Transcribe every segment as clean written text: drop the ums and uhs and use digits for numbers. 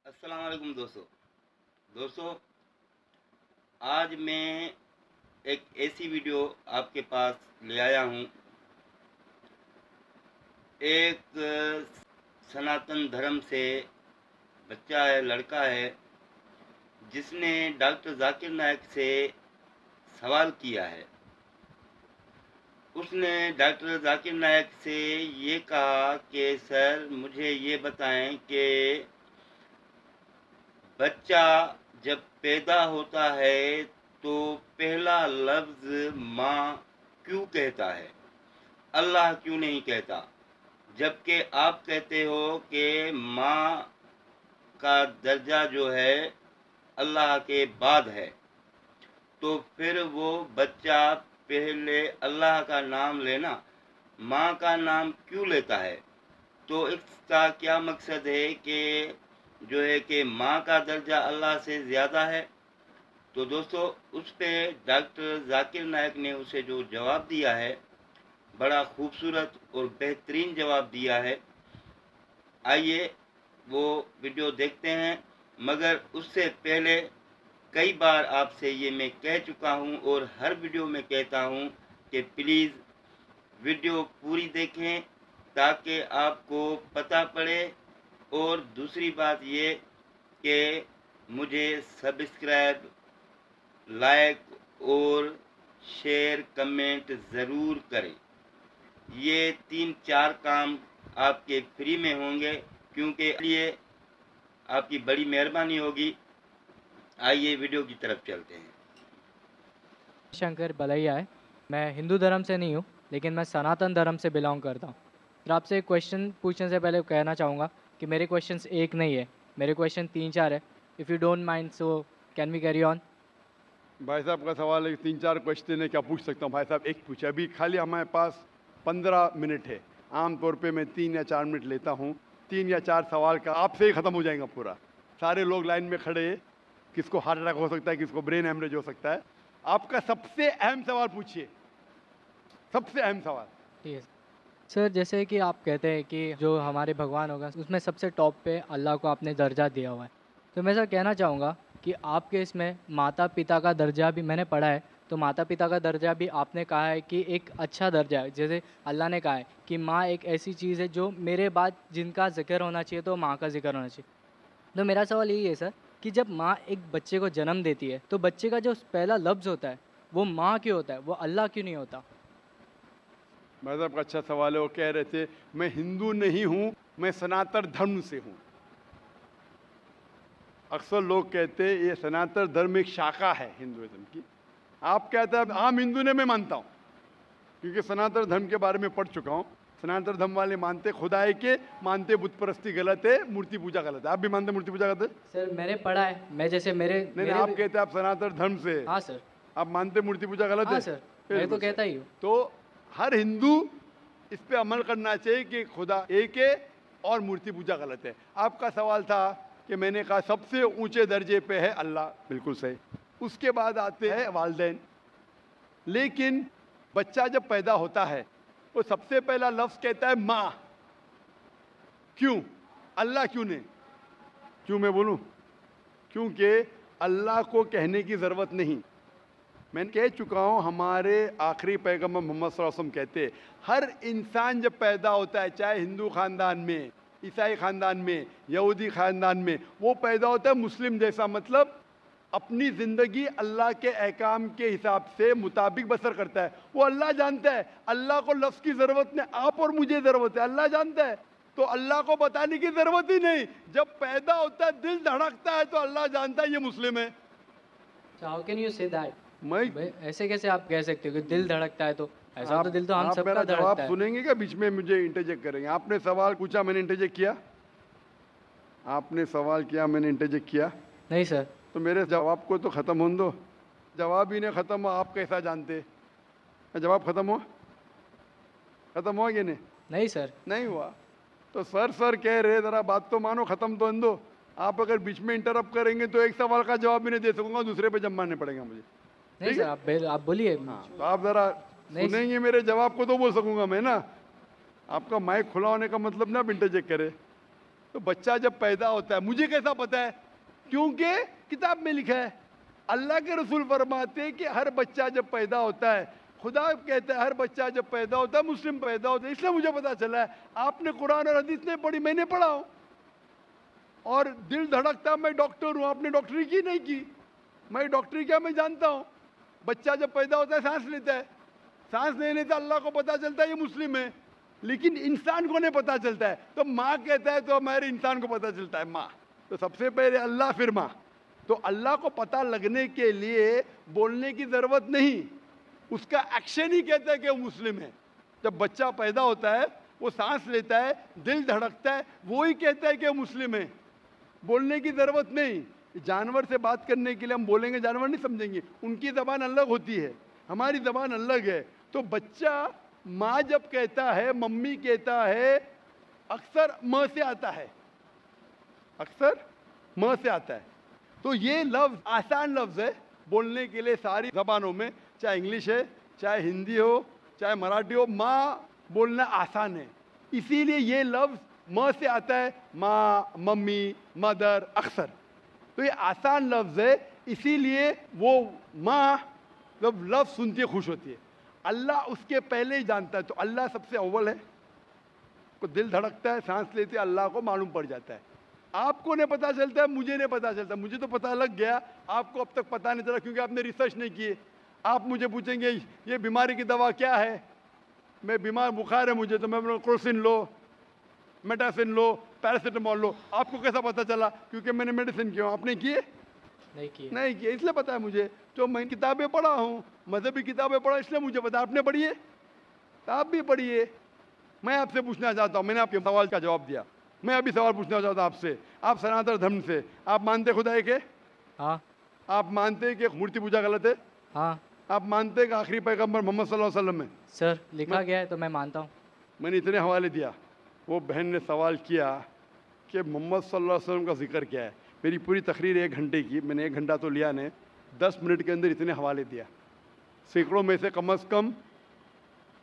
अस्सलाम वालेकुम दोस्तों। दोस्तों, आज मैं एक ऐसी वीडियो आपके पास ले आया हूँ। एक सनातन धर्म से बच्चा है, लड़का है, जिसने डॉक्टर जाकिर नायक से सवाल किया है। उसने डॉक्टर जाकिर नायक से ये कहा कि सर मुझे ये बताएं कि बच्चा जब पैदा होता है तो पहला लफ्ज़ माँ क्यों कहता है, अल्लाह क्यों नहीं कहता? जबकि आप कहते हो कि माँ का दर्जा जो है अल्लाह के बाद है, तो फिर वो बच्चा पहले अल्लाह का नाम लेना, माँ का नाम क्यों लेता है? तो इसका क्या मकसद है कि जो है कि माँ का दर्जा अल्लाह से ज़्यादा है? तो दोस्तों, उस पे डॉक्टर जाकिर नायक ने उसे जो जवाब दिया है, बड़ा खूबसूरत और बेहतरीन जवाब दिया है। आइए वो वीडियो देखते हैं। मगर उससे पहले कई बार आपसे ये मैं कह चुका हूँ और हर वीडियो में कहता हूँ कि प्लीज़ वीडियो पूरी देखें ताकि आपको पता पड़े। और दूसरी बात ये कि मुझे सब्सक्राइब, लाइक और शेयर, कमेंट ज़रूर करें। ये 3-4 काम आपके फ्री में होंगे, क्योंकि लिए आपकी बड़ी मेहरबानी होगी। आइए वीडियो की तरफ चलते हैं। शंकर बलैया है। मैं हिंदू धर्म से नहीं हूँ, लेकिन मैं सनातन धर्म से बिलोंग करता हूँ। फिर आपसे एक क्वेश्चन पूछने से पहले कहना चाहूँगा कि मेरे क्वेश्चंस एक नहीं है, मेरे क्वेश्चन 3-4 है। If you don't mind so can we carry on? भाई साहब का सवाल है कि 3-4 क्वेश्चन है, क्या पूछ सकता हूँ? भाई साहब एक पूछे, अभी खाली हमारे पास 15 मिनट है। आमतौर पे मैं 3 या 4 मिनट लेता हूँ। 3 या 4 सवाल का आपसे ही ख़त्म हो जाएगा पूरा। सारे लोग लाइन में खड़े हैं, किसको हार्ट अटैक हो सकता है, किसको ब्रेन हेमरेज हो सकता है। आपका सबसे अहम सवाल पूछिए, सबसे अहम सवाल। ठीक है सर। जैसे कि आप कहते हैं कि जो हमारे भगवान होगा उसमें सबसे टॉप पे अल्लाह को आपने दर्जा दिया हुआ है, तो मैं सर कहना चाहूँगा कि आपके इसमें माता पिता का दर्जा भी मैंने पढ़ा है, तो माता पिता का दर्जा भी आपने कहा है कि एक अच्छा दर्जा है। जैसे अल्लाह ने कहा है कि माँ एक ऐसी चीज़ है जो मेरे बाद जिनका ज़िक्र होना चाहिए तो माँ का ज़िक्र होना चाहिए। तो मेरा सवाल यही है सर कि जब माँ एक बच्चे को जन्म देती है तो बच्चे का जो पहला लफ्ज़ होता है वो माँ क्यों होता है, वो अल्लाह क्यों नहीं होता? भाई साहब का अच्छा सवाल है। वो कह रहे थे मैं हिंदू नहीं हूँ, मैं सनातन धर्म से हूँ। अक्सर लोग कहते हैं ये सनातन धर्म एक शाखा है हिंदुइज्म की। आप कहते हैं आम हिंदू ने, मैं मानता हूँ, क्योंकि सनातन धर्म के बारे में पढ़ चुका हूँ। सनातन धर्म वाले मानते खुदा है के, मानते बुत परस्ती गलत है, मूर्ति पूजा गलत है। आप भी मानते मूर्ति पूजा गलत है? सर मैंने पढ़ा है, मैं जैसे मेरे नहीं, मेरे आप कहते हैं आप सनातन धर्म से, हाँ सर। आप मानते मूर्ति पूजा गलत हाँ है? सर, फिर मैं तो बस है। कहता ही हूँ। तो हर हिंदू इस पे अमल करना चाहिए कि खुदा एक है और मूर्ति पूजा गलत है। आपका सवाल था कि मैंने कहा सबसे ऊंचे दर्जे पे है अल्लाह, बिल्कुल सही। उसके बाद आते हैं वालदैन। लेकिन बच्चा जब पैदा होता है वो सबसे पहला लफ्ज कहता है माँ। क्यों? अल्लाह क्यों नहीं? क्यों मैं बोलूं? क्योंकि अल्लाह को कहने की जरूरत नहीं। मैं कह चुका हूं, हमारे आखिरी पैगंबर मोहम्मद सल्लल्लाहु अलैहि वसल्लम कहते हर इंसान जब पैदा होता है, चाहे हिंदू खानदान में, ईसाई खानदान में, यहूदी खानदान में, वो पैदा होता है मुस्लिम जैसा। मतलब अपनी ज़िंदगी अल्लाह के अहकाम के हिसाब से मुताबिक बसर करता है। वो अल्लाह जानता है, अल्लाह को लफ्ज़ की ज़रूरत नहीं, आप और मुझे ज़रूरत है, अल्लाह जानता है। तो अल्लाह को बताने की ज़रूरत ही नहीं। जब पैदा होता है, दिल धड़कता है, तो अल्लाह जानता है ये मुस्लिम है। How can you say that? मैं ऐसे कैसे आप कह सकते हो कि दिल धड़कता है? तो ऐसा तो आप दिल तो हम आप सबका मेरा जवाब धड़कता है। सुनेंगे क्या? बीच में मुझे इंटरजेक्ट करेंगे? आपने सवाल पूछा, मैंने इंटरजेक्ट किया? आपने सवाल किया, मैंने इंटरजेक्ट किया? नहीं सर। तो मेरे जवाब को तो ख़त्म होने दो। जवाब ही नहीं ख़त्म हुआ, आप कैसा जानते? जवाब ख़त्म हुआ? ख़त्म हुआ कि नहीं? नहीं सर। नहीं हुआ। तो सर कह रहे, ज़रा बात तो मानो, ख़त्म तो होने दो। आप अगर बीच में इंटरप्ट करेंगे तो एक सवाल का जवाब भी नहीं दे सकूंगा, दूसरे पे जब मानने पड़ेगा मुझे। नहीं ठीक सर, है? आप बोलिए। हाँ, तो आप ज़रा नहीं सुनेंगे मेरे जवाब को तो बोल सकूंगा मैं ना। आपका माइक खुला होने का मतलब ना आप इंटरजेक्ट करे। तो बच्चा जब पैदा होता है, मुझे कैसा पता है? क्योंकि किताब में लिखा है। अल्लाह के रसूल फरमाते हैं कि हर बच्चा जब पैदा होता है, खुदा कहता है हर बच्चा जब पैदा होता है मुस्लिम पैदा होता है। इसलिए मुझे पता चला है। आपने कुरान और हदीस नहीं पढ़ी, मैंने पढ़ा हूँ। और दिल धड़कता, मैं डॉक्टर हूँ, आपने डॉक्टरी की नहीं की। मैं डॉक्टरी क्या, मैं जानता हूँ। बच्चा जब पैदा होता है सांस लेता है, सांस लेने से अल्लाह को पता चलता है ये मुस्लिम है, लेकिन इंसान को नहीं पता चलता है। तो माँ कहता है तो हमारे इंसान को पता चलता है माँ। तो सबसे पहले अल्लाह फिर माँ। तो अल्लाह को पता लगने के लिए बोलने की ज़रूरत नहीं, उसका एक्शन ही कहता है कि वो मुस्लिम है। जब बच्चा पैदा होता है, वो सांस लेता है, दिल धड़कता है, वो ही कहता है कि वो मुस्लिम है। बोलने की ज़रूरत नहीं। जानवर से बात करने के लिए हम बोलेंगे, जानवर नहीं समझेंगे, उनकी ज़बान अलग होती है, हमारी ज़बान अलग है। तो बच्चा माँ जब कहता है, मम्मी कहता है, अक्सर म से आता है, अक्सर म से आता है। तो ये लफ्ज़ आसान लफ्ज़ है बोलने के लिए सारी ज़बानों में, चाहे इंग्लिश है, चाहे हिंदी हो, चाहे मराठी हो, माँ बोलना आसान है। इसीलिए ये लफ्ज़ म से आता है, माँ, मम्मी, मदर, अक्सर। तो ये आसान लफ्ज़ है, इसीलिए वो माँ जब लफ्ज़ सुनती है खुश होती है। अल्लाह उसके पहले ही जानता है, तो अल्लाह सबसे अव्वल है। को दिल धड़कता है, सांस लेते, अल्लाह को मालूम पड़ जाता है। आपको नहीं पता चलता है, मुझे नहीं पता चलता। मुझे तो पता लग गया, आपको अब तक पता नहीं चला क्योंकि आपने रिसर्च नहीं किए। आप मुझे पूछेंगे ये बीमारी की दवा क्या है, मैं बीमार, बुखार है मुझे, तो मैं बोलूँ क्रोसिन लो, मेटासिन लो, पैरासीटामोल लो। आपको कैसा पता चला? क्योंकि मैंने मेडिसिन किया। आपने किए? नहीं किए, इसलिए पता है मुझे। तो मैं किताबें पढ़ा हूँ, मजहबी किताबें पढ़ा, इसलिए मुझे पता। आपने पढ़ी है? तो आप भी पढ़िए। मैं आपसे पूछना चाहता हूँ, मैंने आपके सवाल का जवाब दिया, मैं अभी सवाल पूछना चाहता हूँ आपसे। आप सनातन धर्म से, आप मानते खुदा एक है? हाँ। आप मानते हैं कि मूर्ति पूजा गलत है? हाँ। आप मानते हैं कि आखिरी पैगंबर मोहम्मद सल्लल्लाहु अलैहि वसल्लम है? सर लिखा गया है तो मैं मानता हूँ। मैंने इतने हवाले दिया। वो बहन ने सवाल किया कि मोहम्मद सल्लल्लाहु अलैहि वसल्लम का जिक्र क्या है। मेरी पूरी तकरीर 1 घंटे की, मैंने 1 घंटा तो लिया नहीं, 10 मिनट के अंदर इतने हवाले दिया। सैकड़ों में से कम से कम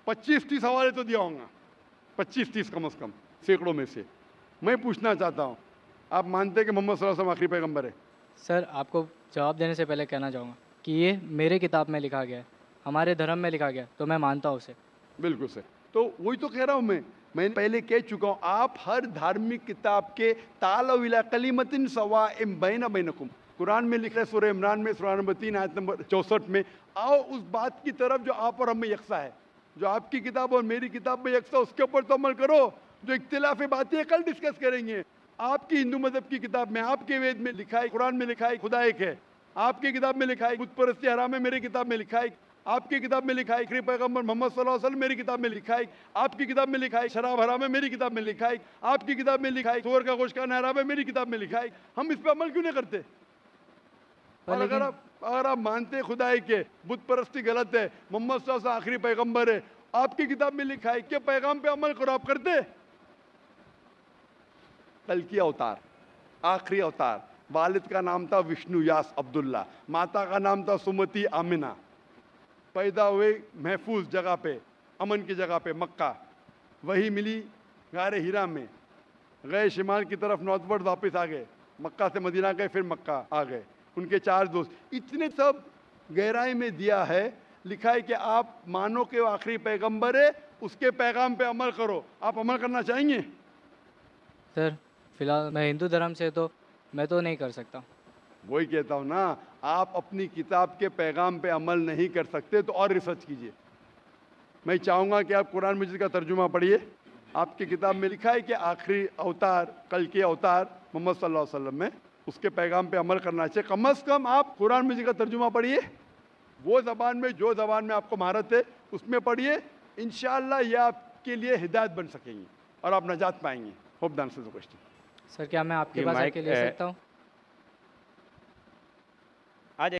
25-30 हवाले तो दिया होगा, 25-30 कम से कम, सैकड़ों में से। मैं पूछना चाहता हूँ, आप मानते हैं कि मोहम्मद सल्लल्लाहु अलैहि वसल्लम आखिरी पैगंबर है? सर आपको जवाब देने से पहले कहना चाहूँगा कि ये मेरे किताब में लिखा गया है, हमारे धर्म में लिखा गया है, तो मैं मानता हूँ उसे। बिल्कुल सर। तो वही तो कह रहा हूँ मैं पहले कह चुका हूँ, आप हर धार्मिक किताब के तालव इला कलिमतिन सवाइम बैना बैनकुम, कुरान में लिखा है सूरह इमरान में सूरह नंबर 3 आयत नंबर 64 में, आओ उस बात की तरफ जो आप और हम में यकसा है। जो आपकी किताब और मेरी किताब में यकसा, उसके ऊपर तो अमल करो। जो इख्तिलाफी बातें कल डिस्कस करेंगे। आपकी हिंदू मजहब की किताब में, आपके वेद में लिखा है, कुरान में लिखा है खुदा एक है, आपकी किताब में लिखा है बुत परस्ती हराम है, मेरी किताब में लिखा है, आपकी किताब में लिखा है आखिरी पैगंबर मोहम्मद सल्लल्लाहु अलैहि वसल्लम, मेरी किताब में लिखा है, आपकी किताब में लिखा है शराब हराम है, मेरी किताब में लिखा है, आपकी किताब में लिखा है सूअर का गोश्त खाना हराम है, मेरी किताब में लिखा है। हम इस पर अमल क्यों नहीं करते? और अगर आप मानते हैं खुदा एक है, बुत परस्ती गलत है, मोहम्मद सल्लल्लाहु अलैहि वसल्लम आखिरी पैगंबर है, आपकी किताब में लिखा है कि पैगाम पे अमल करो, आप करते? कल की अवतार, आखिरी अवतार, वालिद का नाम था विष्णु यास अब्दुल्ला, माता का नाम था सुमति आमिना, पैदा हुए महफूज जगह पे, अमन की जगह पे, मक्का। वही मिली गारे हीरा में, गए शिमाल की तरफ नॉर्थवर्ड, वापस आ गए, मक्का से मदीना गए, फिर मक्का आ गए। उनके 4 दोस्त, इतने सब गहराई में दिया है, लिखा है कि आप मानो कि वो आखिरी पैगंबर है, उसके पैगाम पे अमल करो। आप अमल करना चाहेंगे? सर फिलहाल मैं हिंदू धर्म से, तो मैं तो नहीं कर सकता। वही कहता हूँ ना, आप अपनी किताब के पैगाम पे अमल नहीं कर सकते तो और रिसर्च कीजिए। मैं चाहूँगा कि आप कुरान मजीद का तर्जुमा पढ़िए। आपकी किताब में लिखा है कि आखिरी अवतार, कल के अवतार मोहम्मद सल्लल्लाहु अलैहि वसल्लम में, उसके पैगाम पे अमल करना चाहिए। कम से कम आप कुरान मजीद का तर्जुमा पढ़िए, वो ज़बान में, जो ज़बान में आपको महारत है उसमें पढ़िए। इंशाअल्लाह ये आपके लिए हिदायत बन सकेंगी और आप नजात पाएंगे। Hope the answer the question. Sir क्या मैं आपके पास आके ले सकता हूँ?